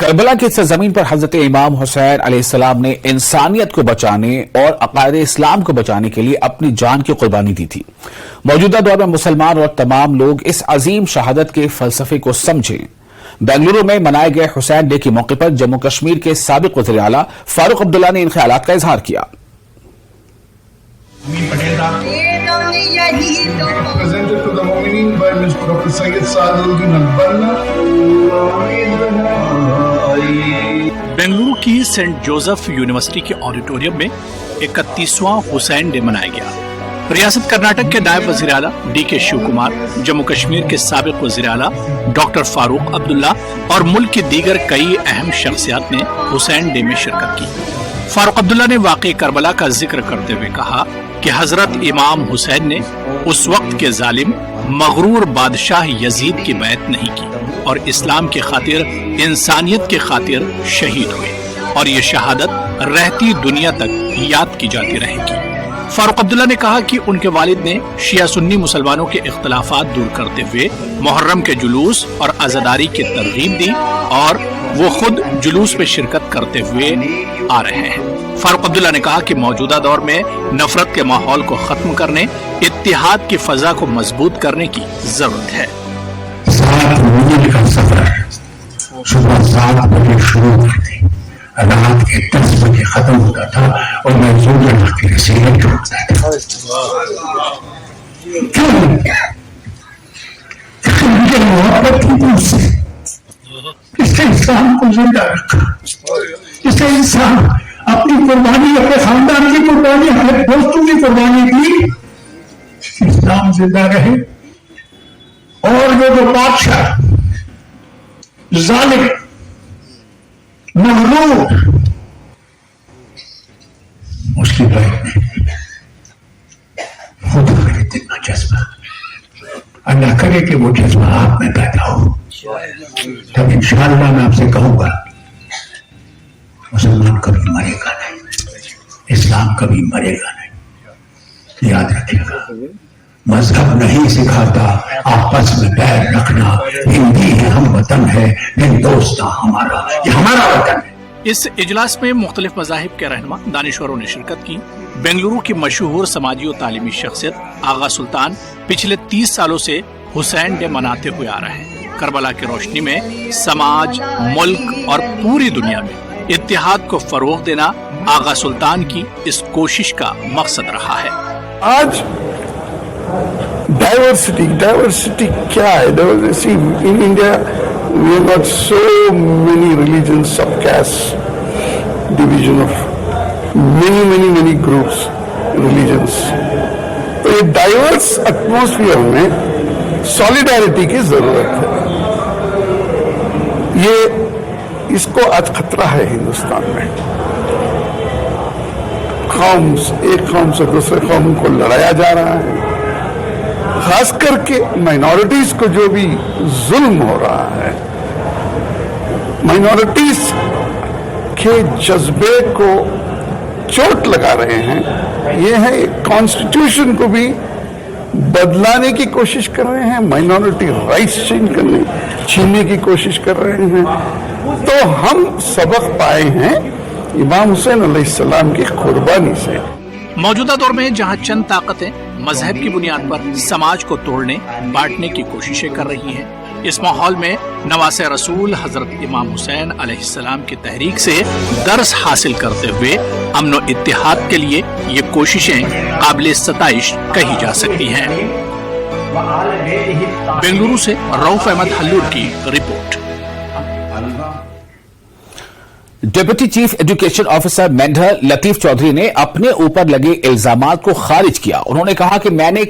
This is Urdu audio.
کربلا کی سرزمین پر حضرت امام حسین علیہ السلام نے انسانیت کو بچانے اور عقائد اسلام کو بچانے کے لیے اپنی جان کی قربانی دی تھی۔ موجودہ دور میں مسلمان اور تمام لوگ اس عظیم شہادت کے فلسفے کو سمجھیں۔ بنگلورو میں منائے گئے حسین ڈے کے موقع پر جموں کشمیر کے سابق وزیر اعلیٰ فاروق عبداللہ نے ان خیالات کا اظہار کیا۔ بنگلورو کی سینٹ جوزف یونیورسٹی کے آڈیٹوریم میں 31واں حسین ڈے منایا گیا۔ ریاست کرناٹک کے نائب وزیر اعلیٰ ڈی کے شیو کمار، جموں کشمیر کے سابق وزیر اعلیٰ ڈاکٹر فاروق عبداللہ اور ملک کی دیگر کئی اہم شخصیات نے حسین ڈے میں شرکت کی۔ فاروق عبداللہ نے واقعہ کربلا کا ذکر کرتے ہوئے کہا کہ حضرت امام حسین نے اس وقت کے ظالم مغرور بادشاہ یزید کی بیعت نہیں کی اور اسلام کی خاطر، انسانیت کی خاطر شہید ہوئے، اور یہ شہادت رہتی دنیا تک یاد کی جاتی رہے گی۔ فاروق عبداللہ نے کہا کہ ان کے والد نے شیعہ سنی مسلمانوں کے اختلافات دور کرتے ہوئے محرم کے جلوس اور عزاداری کی ترغیب دی، اور وہ خود جلوس میں شرکت کرتے ہوئے آ رہے ہیں۔ فاروق عبداللہ نے کہا کہ موجودہ دور میں نفرت کے ماحول کو ختم کرنے، اتحاد کی فضا کو مضبوط کرنے کی ضرورت ہے۔ 7 میل کا سفر صبح 7 بجے شروع کرتے، رات کے 10 بجے ختم ہوتا تھا، اور میں زور کی نصیحت جوڑتا تھا۔ کیوں؟ مجھے محبت کی مجھ سے، اس نے انسان کو زندہ رکھا، اس نے انسان اپنی قربانی، اپنے خاندان کی قربانی، اپنے دوستوں کی قربانی کی، اسلام زندہ رہے۔ اور وہ جو بادشاہ ظالم مغرور، اس کی بیعت نہیں، خدا کرے اتنا جذبہ، اللہ کرے کہ وہ جذبہ آپ میں پیدا ہو، تب انشاءاللہ میں آپ سے کہوں گا مسلمان کبھی مرے گا نہیں، اسلام کبھی مرے گا نہیں۔ یاد رکھے گا، مذہب نہیں سکھاتا آپس میں پیر رکھنا، ہندی ہے ہم وطن ہے، ہندوستان ہمارا، یہ ہمارا وطن ہے۔ اس اجلاس میں مختلف مذاہب کے رہنما دانشوروں نے شرکت کی۔ بنگلورو کی مشہور سماجی و تعلیمی شخصیت آغا سلطان پچھلے 30 سالوں سے حسین ڈے مناتے ہوئے آ رہے ہیں۔ کربلا کی روشنی میں سماج، ملک اور پوری دنیا میں اتحاد کو فروغ دینا آغا سلطان کی اس کوشش کا مقصد رہا ہے۔ آج ڈائیورسٹی کیا ہے؟ Diversity in India we have got so many religions, subcaste, division of many groups, religions. تو یہ ڈائیورس ایٹماسفیئر میں سالیڈیرٹی کی ضرورت ہے۔ یہ اس کو آج خطرہ ہے ہندوستان میں، ایک قوم سے دوسرے قوم کو لڑایا جا رہا ہے، خاص کر کے مائنورٹیز کو جو بھی ظلم ہو رہا ہے، مائنورٹیز کے جذبے کو چوٹ لگا رہے ہیں۔ یہ ہے کانسٹیٹیوشن کو بھی بدلانے کی کوشش کر رہے ہیں، مائنورٹی رائٹس چھیننے کی کوشش کر رہے ہیں۔ تو ہم سبق پائے ہیں امام حسین علیہ السلام کی قربانی سے۔ موجودہ دور میں جہاں چند طاقتیں مذہب کی بنیاد پر سماج کو توڑنے، بانٹنے کی کوششیں کر رہی ہیں، اس ماحول میں نواسہ رسول حضرت امام حسین علیہ السلام کی تحریک سے درس حاصل کرتے ہوئے امن و اتحاد کے لیے یہ کوششیں قابل ستائش کہی جا سکتی ہیں۔ بنگلورو سے رؤف احمد حلور کی report. Deputy chief education officer Mendhar Latif Chaudhary نے اپنے اوپر لگے الزامات کو خارج کیا۔ انہوں نے کہا کہ میں نے